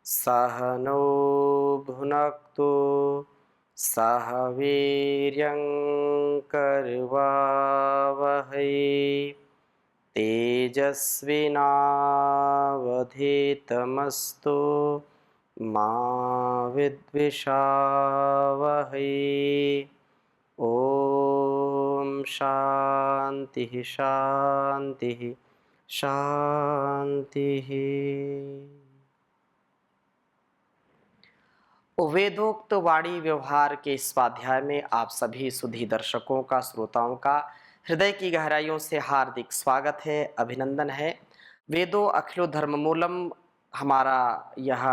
सह नो भुनक्तु सह वीर्यं करवावहै तेजस्विनावधीतमस्तु मा विद्विषावहै। ओम शांति शांति शांति। वेदोक्त वाणी व्यवहार के इस स्वाध्याय में आप सभी सुधी दर्शकों का, श्रोताओं का हृदय की गहराइयों से हार्दिक स्वागत है, अभिनंदन है। वेदो अखिलो धर्म मूलम हमारा यह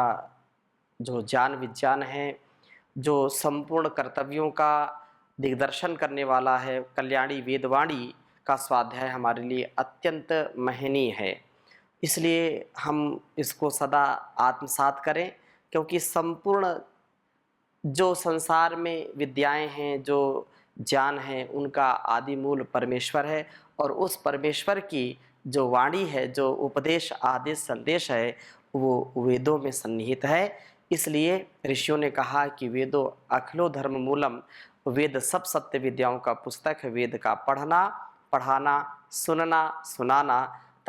जो ज्ञान विज्ञान है, जो संपूर्ण कर्तव्यों का दिग्दर्शन करने वाला है, कल्याणी वेदवाणी का स्वाध्याय हमारे लिए अत्यंत महनीय है। इसलिए हम इसको सदा आत्मसात करें, क्योंकि संपूर्ण जो संसार में विद्याएं हैं, जो ज्ञान है, उनका आदि मूल परमेश्वर है। और उस परमेश्वर की जो वाणी है, जो उपदेश आदेश संदेश है, वो वेदों में सन्निहित है। इसलिए ऋषियों ने कहा कि वेदो अखिलो धर्म मूलम, वेद सब सत्य विद्याओं का पुस्तक है। वेद का पढ़ना, पढ़ाना, सुनना, सुनाना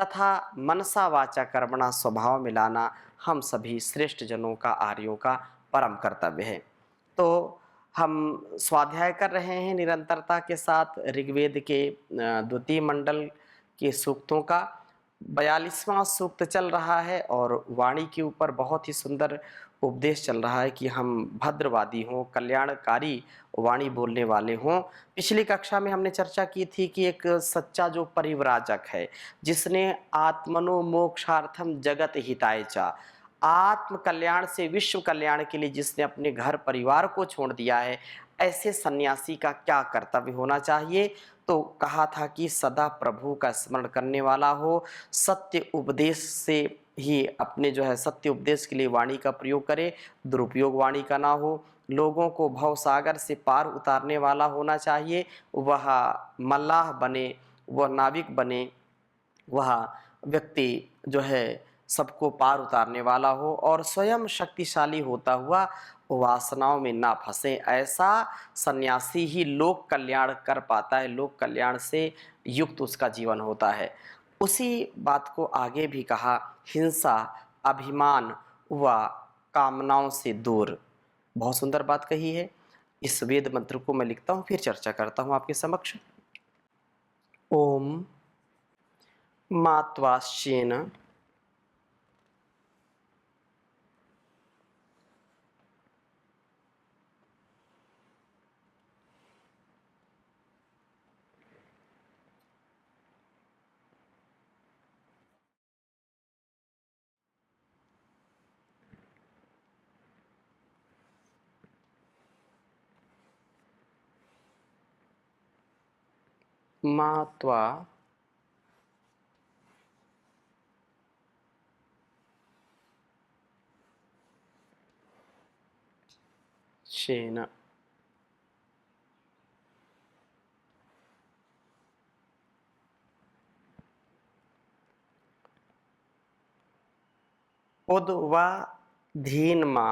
तथा मनसा वाचा कर्मणा स्वभाव मिलाना हम सभी श्रेष्ठ जनों का, आर्यों का परम कर्तव्य है। तो हम स्वाध्याय कर रहे हैं निरंतरता के साथ ऋग्वेद के द्वितीय मंडल के सूक्तों का। 42वां सूक्त चल रहा है और वाणी के ऊपर बहुत ही सुंदर उपदेश चल रहा है कि हम भद्रवादी हों, कल्याणकारी वाणी बोलने वाले हों। पिछली कक्षा में हमने चर्चा की थी कि एक सच्चा जो परिव्राजक है, जिसने आत्मनो मोक्षार्थम जगत हिताय चा, आत्म कल्याण से विश्व कल्याण के लिए जिसने अपने घर परिवार को छोड़ दिया है, ऐसे सन्यासी का क्या कर्तव्य होना चाहिए। तो कहा था कि सदा प्रभु का स्मरण करने वाला हो, सत्य उपदेश से ही अपने जो है सत्य उपदेश के लिए वाणी का प्रयोग करे, दुरुपयोग वाणी का ना हो। लोगों को भव सागर से पार उतारने वाला होना चाहिए। वह मल्लाह बने, वह नाविक बने, वह व्यक्ति जो है सबको पार उतारने वाला हो और स्वयं शक्तिशाली होता हुआ वासनाओं में ना फंसे। ऐसा सन्यासी ही लोक कल्याण कर पाता है, लोक कल्याण से युक्त उसका जीवन होता है। उसी बात को आगे भी कहा, हिंसा, अभिमान व कामनाओं से दूर। बहुत सुंदर बात कही है। इस वेद मंत्र को मैं लिखता हूँ, फिर चर्चा करता हूँ आपके समक्ष। ओम मात्वाश्चेन मात्वा शेन उद्वा धीनमा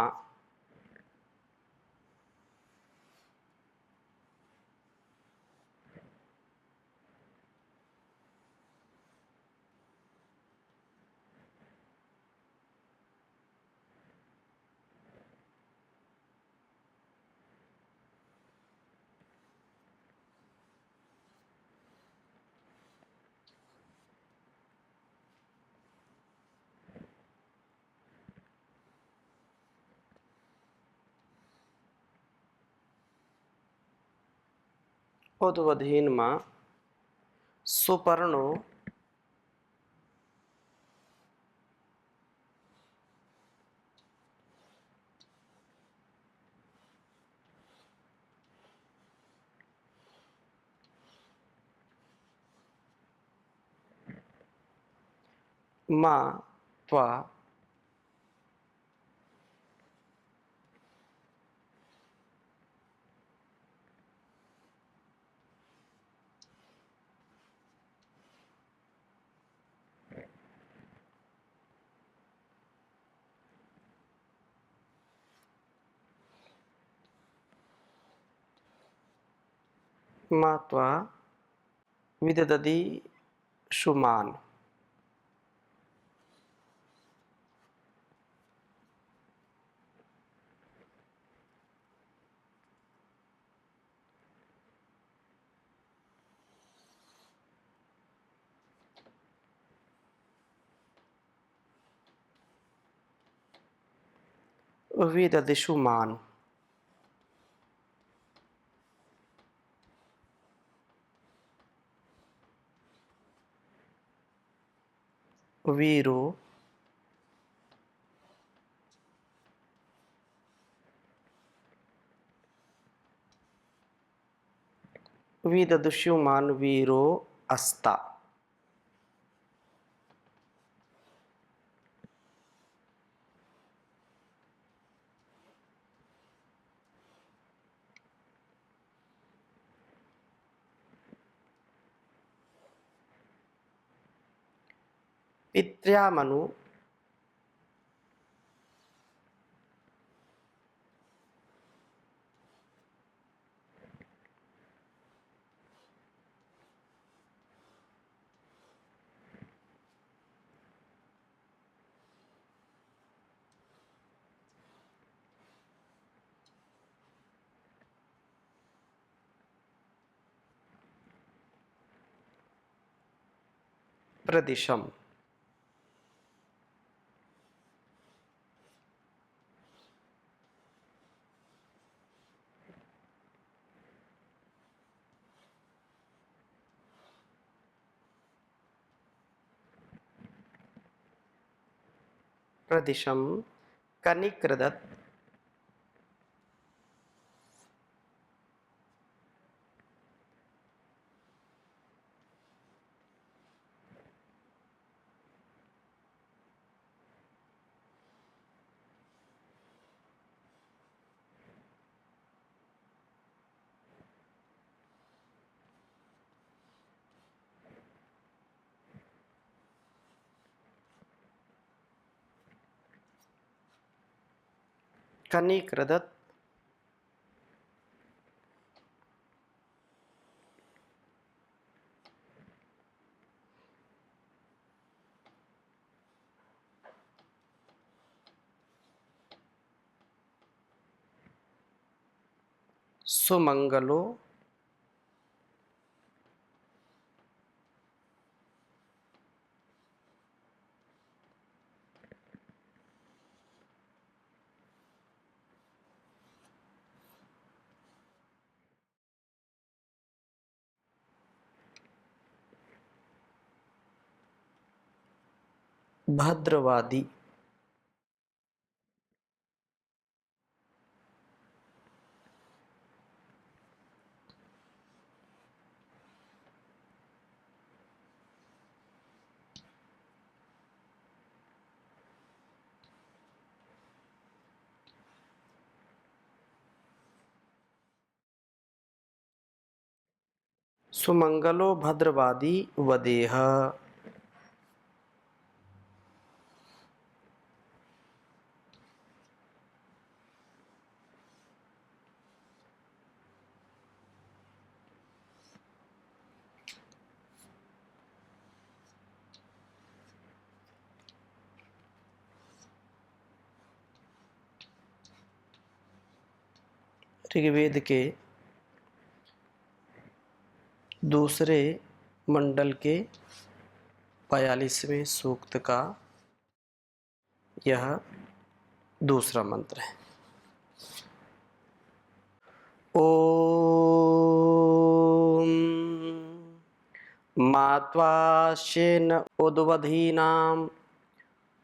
उद्वधीनमा सुपर्णो मा त्वा मात्वा विददति शुमान्। विददति शुमान्। वीरो विददुष्युमान् वीरो अस्ता। पित्र्यामनु प्रदिशम्। प्रदिशं कनिक्रदत् कनिक्रदत् सुमंगलो भद्रवादी। सुमंगलो भद्रवादी वदेह। ऋग्वेद के दूसरे मंडल के 42वें सूक्त का यह दूसरा मंत्र है। ओम मात्वा शेन उद्वधीनां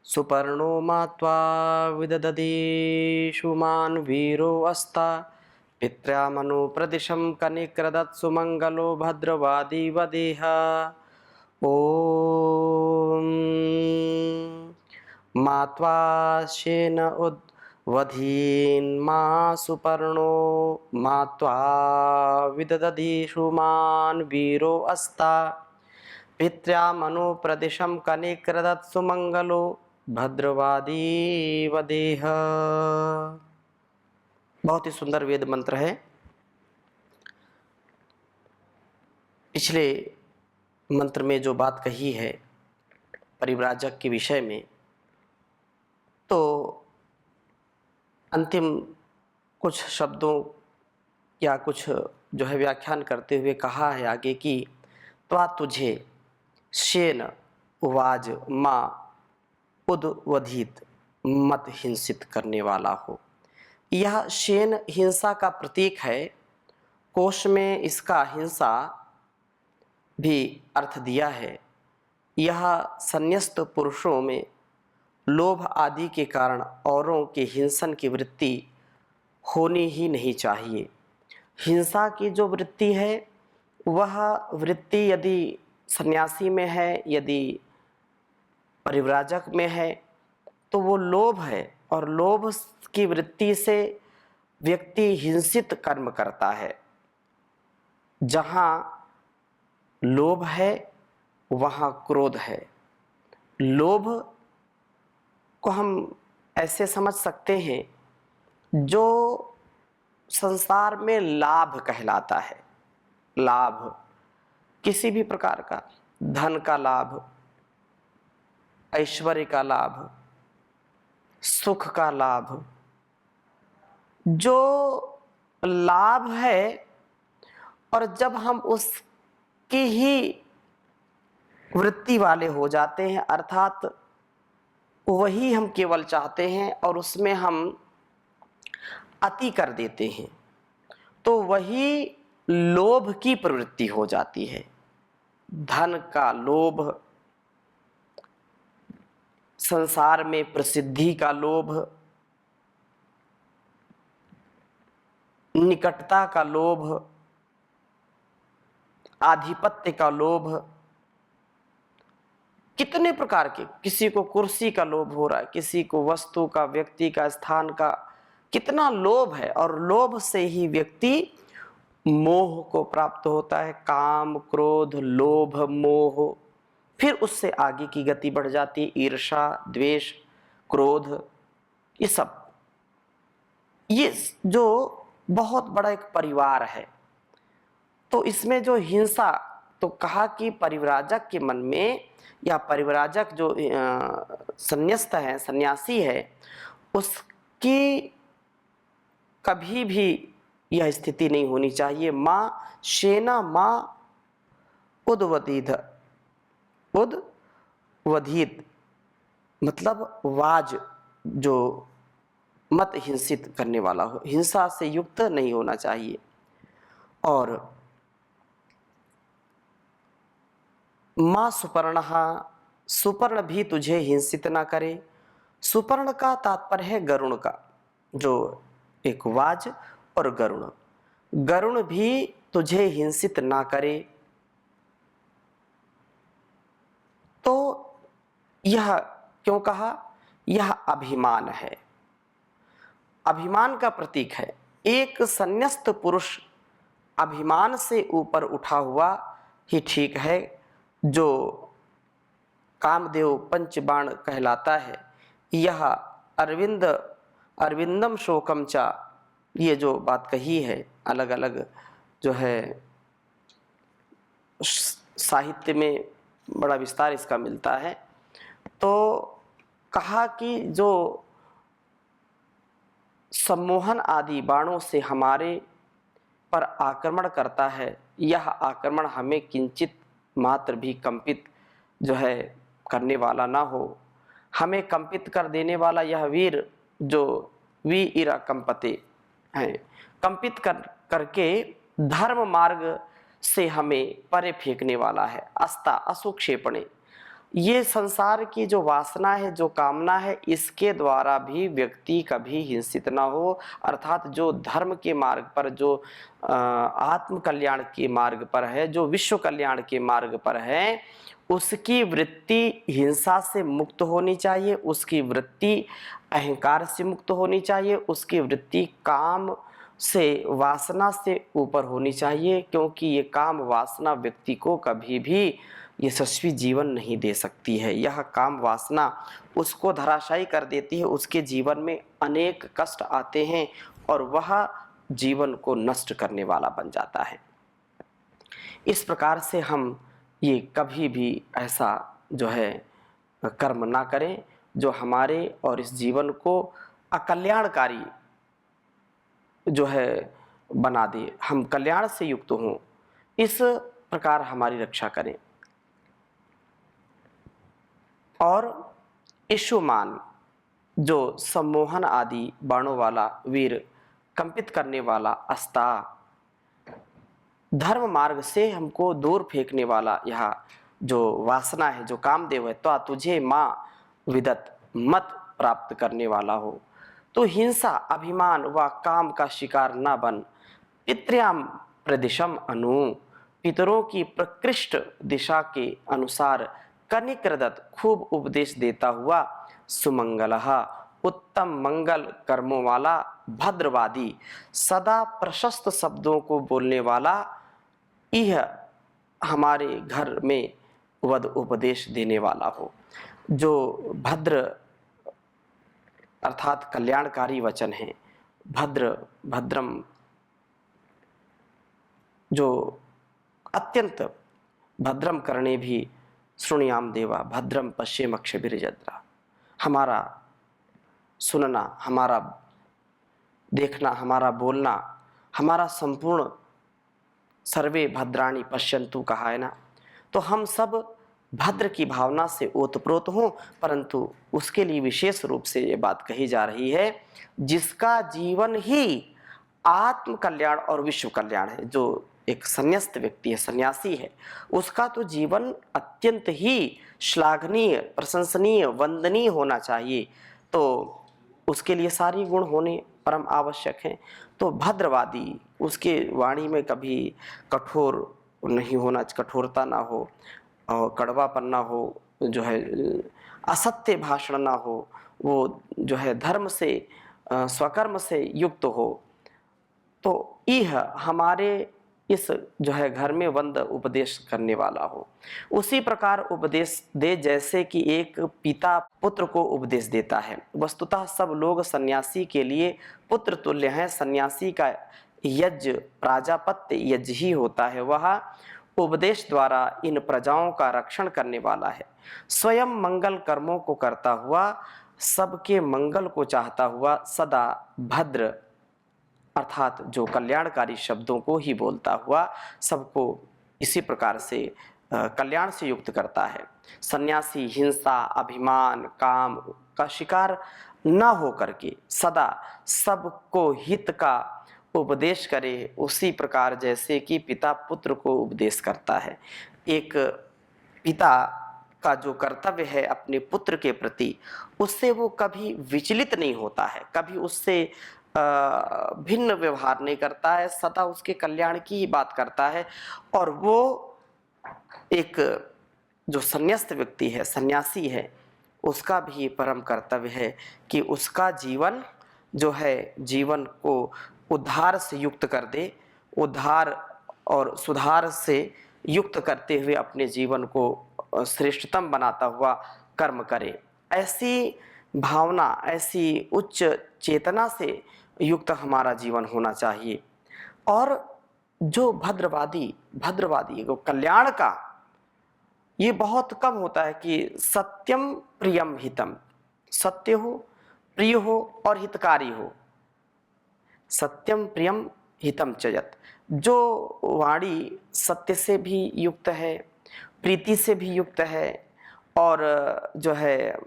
सुपर्णो मात्वा विददति शुमान् वीरो अस्ता। पित्र्यामनु प्रदिशं कनिक्रदत् सुमंगलो भद्रवादी वदेह। ओम मात्वा शेन उद्वधीन्मा सुपर्णो मात्वा विददति शुमान् वीरो अस्ता। पित्र्यामनु प्रदिशं कनिक्रदत् सुमंगलो भद्रवादी वदेह। बहुत ही सुंदर वेद मंत्र है। पिछले मंत्र में जो बात कही है परिव्राजक के विषय में, तो अंतिम कुछ शब्दों या कुछ जो है व्याख्यान करते हुए कहा है आगे कि त्वा तुझे शेन उवाज माँ उद्वधित मत हिंसित करने वाला हो। यह शेन हिंसा का प्रतीक है। कोश में इसका हिंसा भी अर्थ दिया है। यह संन्यस्त पुरुषों में लोभ आदि के कारण औरों के हिंसन की वृत्ति होनी ही नहीं चाहिए। हिंसा की जो वृत्ति है वह वृत्ति यदि सन्यासी में है, यदि परिव्राजक में है, तो वो लोभ है और लोभ की वृत्ति से व्यक्ति हिंसित कर्म करता है। जहाँ लोभ है वहाँ क्रोध है। लोभ को हम ऐसे समझ सकते हैं जो संसार में लाभ कहलाता है। लाभ किसी भी प्रकार का, धन का लाभ, ऐश्वर्य का लाभ, सुख का लाभ, जो लाभ है, और जब हम उसकी ही वृत्ति वाले हो जाते हैं, अर्थात वही हम केवल चाहते हैं और उसमें हम अति कर देते हैं, तो वही लोभ की प्रवृत्ति हो जाती है। धन का लोभ, संसार में प्रसिद्धि का लोभ, निकटता का लोभ, आधिपत्य का लोभ, कितने प्रकार के, किसी को कुर्सी का लोभ हो रहा है, किसी को वस्तु का, व्यक्ति का, स्थान का, कितना लोभ है। और लोभ से ही व्यक्ति मोह को प्राप्त होता है। काम, क्रोध, लोभ, मोह, फिर उससे आगे की गति बढ़ जाती है, ईर्ष्या, द्वेष, क्रोध, ये सब। ये जो बहुत बड़ा एक परिवार है। तो इसमें जो हिंसा, तो कहा कि परिव्राजक के मन में, या परिव्राजक जो संन्यस्त है, सन्यासी है, उसकी कभी भी यह स्थिति नहीं होनी चाहिए। माँ शेना माँ उद्वधित, उद्वधित मतलब वाज, जो मत हिंसित करने वाला हो, हिंसा से युक्त नहीं होना चाहिए। और माँ सुपर्णहा, सुपर्ण भी तुझे हिंसित ना करे। सुपर्ण का तात्पर्य है गरुण का, जो एक वाज, और गरुण, गरुण भी तुझे हिंसित ना करे। तो यह क्यों कहा? यह अभिमान है, अभिमान का प्रतीक है। एक संन्यस्त पुरुष अभिमान से ऊपर उठा हुआ ही ठीक है, जो कामदेव पंचबाण कहलाता है। यह अरविंदम शोकम चा, ये जो बात कही है, अलग अलग जो है साहित्य में बड़ा विस्तार इसका मिलता है। तो कहा कि जो सम्मोहन आदि बाणों से हमारे पर आक्रमण करता है, यह आक्रमण हमें किंचित मात्र भी कंपित जो है करने वाला ना हो। हमें कंपित कर देने वाला यह वीर, जो वी इरा कंपते है, कंपित करके धर्म मार्ग से हमें परे फेंकने वाला है। अस्ता असुक्षेपणे, ये संसार की जो वासना है, जो कामना है, इसके द्वारा भी व्यक्ति कभी हिंसित ना हो। अर्थात जो धर्म के मार्ग पर, जो आत्म कल्याण के मार्ग पर है, जो विश्व कल्याण के मार्ग पर है, उसकी वृत्ति हिंसा से मुक्त होनी चाहिए, उसकी वृत्ति अहंकार से मुक्त होनी चाहिए, उसकी वृत्ति काम से, वासना से ऊपर होनी चाहिए। क्योंकि ये काम वासना व्यक्ति को कभी भी यशस्वी जीवन नहीं दे सकती है। यह काम वासना उसको धराशायी कर देती है, उसके जीवन में अनेक कष्ट आते हैं और वह जीवन को नष्ट करने वाला बन जाता है। इस प्रकार से हम ये कभी भी ऐसा जो है कर्म ना करें जो हमारे और इस जीवन को अकल्याणकारी जो है बना दे, हम कल्याण से युक्त हों, इस प्रकार हमारी रक्षा करें। और ईशुमान जो सम्मोहन आदि बाणों वाला वीर, कंपित करने वाला अस्ता, धर्म मार्ग से हमको दूर फेंकने वाला यह जो वासना है, जो कामदेव है, तो तुझे माँ विदत मत प्राप्त करने वाला हो। तो हिंसा, अभिमान व काम का शिकार न बन। पितृयाम प्रदिशम अनु, पितरों की प्रकृष्ट दिशा के अनुसार कनिक्रदत्त खूब उपदेश देता हुआ सुमंगलः उत्तम मंगल कर्मों वाला, भद्रवादी सदा प्रशस्त शब्दों को बोलने वाला, यह हमारे घर में वद उपदेश देने वाला हो। जो भद्र अर्थात कल्याणकारी वचन है, भद्र भद्रम जो अत्यंत भद्रम करने भी श्रृणुयाम देवा भद्रम पश्येम अक्षभिर्यजत्रा, हमारा सुनना, हमारा देखना, हमारा बोलना, हमारा संपूर्ण सर्वे भद्राणी पश्यन्तु कहा है ना, तो हम सब भद्र की भावना से ओतप्रोत हों। परंतु उसके लिए विशेष रूप से ये बात कही जा रही है, जिसका जीवन ही आत्म कल्याण और विश्व कल्याण है, जो एक संन्यास्त व्यक्ति है, सन्यासी है, उसका तो जीवन अत्यंत ही श्लाघनीय, प्रशंसनीय, वंदनीय होना चाहिए। तो उसके लिए सारी गुण होने परम आवश्यक हैं। तो भद्रवादी, उसके वाणी में कभी कठोर नहीं होना, कठोरता ना हो और कड़वापन ना हो, जो है असत्य भाषण ना हो, वो जो है धर्म से स्वकर्म से युक्त हो। तो यह हमारे इस जो है घर में वंद उपदेश करने वाला हो। उसी प्रकार उपदेश दे जैसे कि एक पिता पुत्र को उपदेश देता है। वस्तुतः सब लोग सन्यासी के लिए पुत्र तुल्य हैं। सन्यासी का यज्ञ प्राजापत्य यज्ञ ही होता है, वह उपदेश द्वारा इन प्रजाओं का रक्षण करने वाला है। स्वयं मंगल कर्मों को करता हुआ, सबके मंगल को चाहता हुआ, सदा भद्र अर्थात जो कल्याणकारी शब्दों को ही बोलता हुआ सबको इसी प्रकार से कल्याण से युक्त करता है। सन्यासी हिंसा, अभिमान, काम का शिकार न हो करके सदा सबको हित का उपदेश करे, उसी प्रकार जैसे कि पिता पुत्र को उपदेश करता है। एक पिता का जो कर्तव्य है अपने पुत्र के प्रति, उससे वो कभी विचलित नहीं होता है, कभी उससे भिन्न व्यवहार नहीं करता है, सदा उसके कल्याण की ही बात करता है। और वो एक जो संन्यास्त व्यक्ति है, सन्यासी है, उसका भी परम कर्तव्य है कि उसका जीवन जो है जीवन को उद्धार से युक्त कर दे, उद्धार और सुधार से युक्त करते हुए अपने जीवन को श्रेष्ठतम बनाता हुआ कर्म करे। ऐसी भावना, ऐसी उच्च चेतना से युक्त हमारा जीवन होना चाहिए। और जो भद्रवादी को कल्याण का ये बहुत कम होता है कि सत्यम प्रियम हितम, सत्य हो, प्रिय हो और हितकारी हो। सत्यम प्रियम हितम चयत, जो वाणी सत्य से भी युक्त है, प्रीति से भी युक्त है और जो है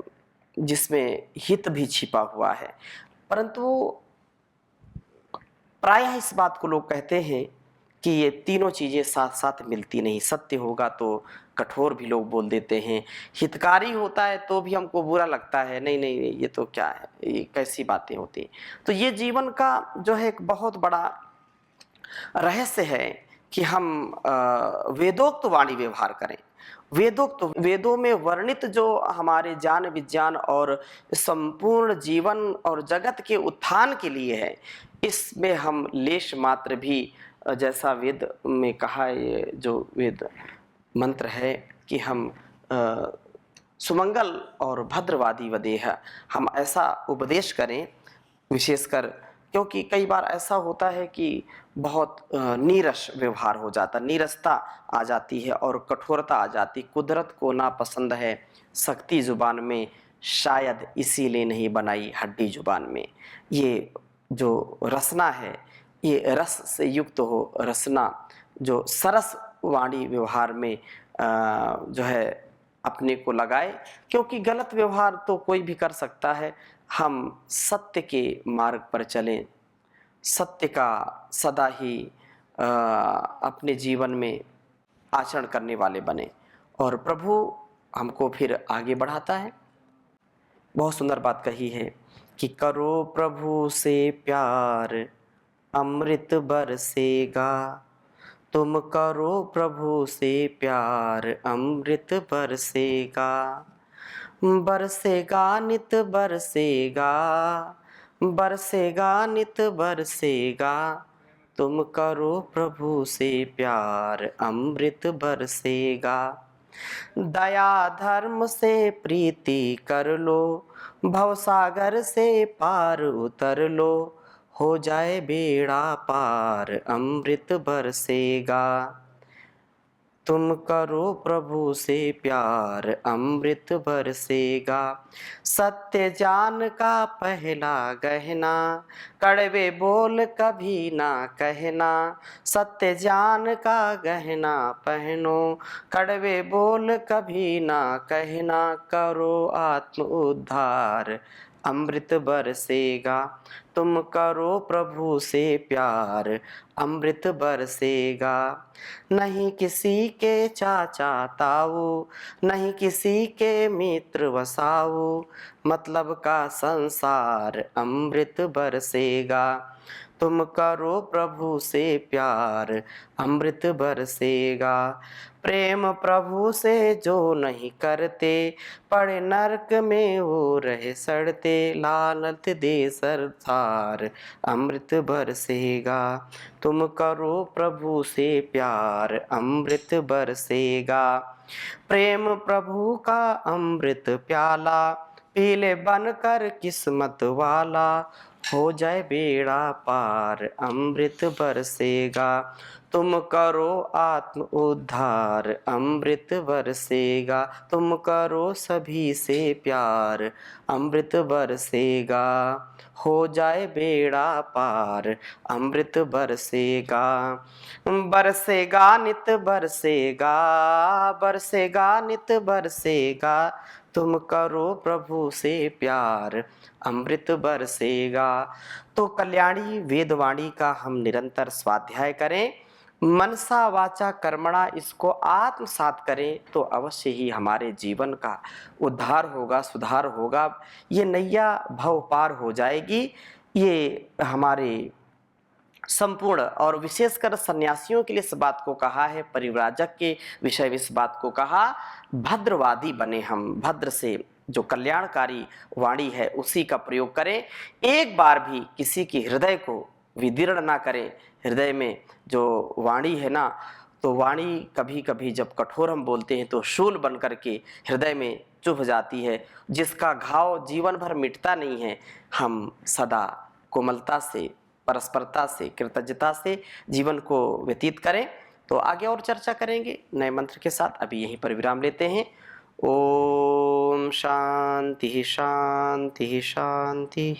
जिसमें हित भी छिपा हुआ है। परंतु प्रायः इस बात को लोग कहते हैं कि ये तीनों चीज़ें साथ साथ मिलती नहीं। सत्य होगा तो कठोर भी लोग बोल देते हैं, हितकारी होता है तो भी हमको बुरा लगता है, नहीं नहीं नहीं ये तो क्या है, ये कैसी बातें होती हैं। तो ये जीवन का जो है एक बहुत बड़ा रहस्य है कि हम वेदोक्त वाणी व्यवहार करें। वेदों में वर्णित जो हमारे ज्ञान विज्ञान और संपूर्ण जीवन और जगत के उत्थान के लिए है, इसमें हम लेश मात्र भी, जैसा वेद में कहा है, ये जो वेद मंत्र है कि हम सुमंगल और भद्रवादी वदेह, हम ऐसा उपदेश करें विशेषकर क्योंकि कई बार ऐसा होता है कि बहुत नीरस व्यवहार हो जाता, नीरसता आ जाती है और कठोरता आ जाती। कुदरत को ना पसंद है सख्ती जुबान में, शायद इसीलिए नहीं बनाई हड्डी जुबान में। ये जो रसना है, ये रस से युक्त हो रसना, जो सरस वाणी व्यवहार में जो है अपने को लगाए, क्योंकि गलत व्यवहार तो कोई भी कर सकता है। हम सत्य के मार्ग पर चलें, सत्य का सदा ही अपने जीवन में आचरण करने वाले बने और प्रभु हमको फिर आगे बढ़ाता है। बहुत सुंदर बात कही है कि करो प्रभु से प्यार, अमृत बरसेगा। तुम करो प्रभु से प्यार, अमृत बरसेगा। बरसेगा नित बरसेगा, बरसेगा नित बरसेगा। तुम करो प्रभु से प्यार, अमृत बरसेगा। दया धर्म से प्रीति कर लो, भवसागर से पार उतर लो। हो जाए बेड़ा पार, अमृत बरसेगा। तुम करो प्रभु से प्यार, अमृत बरसेगा। सत्य जान का पहला गहना, कड़वे बोल कभी ना कहना। सत्य जान का गहना पहनो, कड़वे बोल कभी ना कहना। करो आत्म उद्धार, अमृत बरसेगा। तुम करो प्रभु से प्यार, अमृत बरसेगा। नहीं किसी के चाचा ताऊ, नहीं किसी के मित्र वसाऊ। मतलब का संसार, अमृत बरसेगा। तुम करो प्रभु से प्यार, अमृत बरसेगा। प्रेम प्रभु से जो नहीं करते, पड़े नरक में वो रहे सड़ते। लानत दे सरदार, अमृत बरसेगा। तुम करो प्रभु से प्यार, अमृत बरसेगा। प्रेम प्रभु का अमृत प्याला, पीले बनकर किस्मत वाला। हो जाए बेड़ा पार, अमृत बरसेगा। तुम करो आत्म उद्धार, अमृत बरसेगा। तुम करो सभी से प्यार, अमृत बरसेगा। हो जाए बेड़ा पार, अमृत बरसेगा। बरसेगा नित बरसेगा, बरसेगा नित बरसेगा। तुम करो प्रभु से प्यार, अमृत बरसेगा। तो कल्याणी वेदवाणी का हम निरंतर स्वाध्याय करें, मनसा वाचा कर्मणा इसको आत्मसात करें, तो अवश्य ही हमारे जीवन का उद्धार होगा, सुधार होगा। ये नैया भव पार हो जाएगी। ये हमारे संपूर्ण और विशेषकर सन्यासियों के लिए इस बात को कहा है, परिव्राजक के विषय में इस बात को कहा। भद्रवादी बने हम, भद्र से जो कल्याणकारी वाणी है उसी का प्रयोग करें। एक बार भी किसी के हृदय को विदीर्ण ना करें। हृदय में जो वाणी है ना, तो वाणी कभी कभी जब कठोर हम बोलते हैं तो शूल बन करके हृदय में चुभ जाती है, जिसका घाव जीवन भर मिटता नहीं है। हम सदा कोमलता से, परस्परता से, कृतज्ञता से जीवन को व्यतीत करें। तो आगे और चर्चा करेंगे नए मंत्र के साथ। अभी यहीं पर विराम लेते हैं। ओम शांति शांति शांति।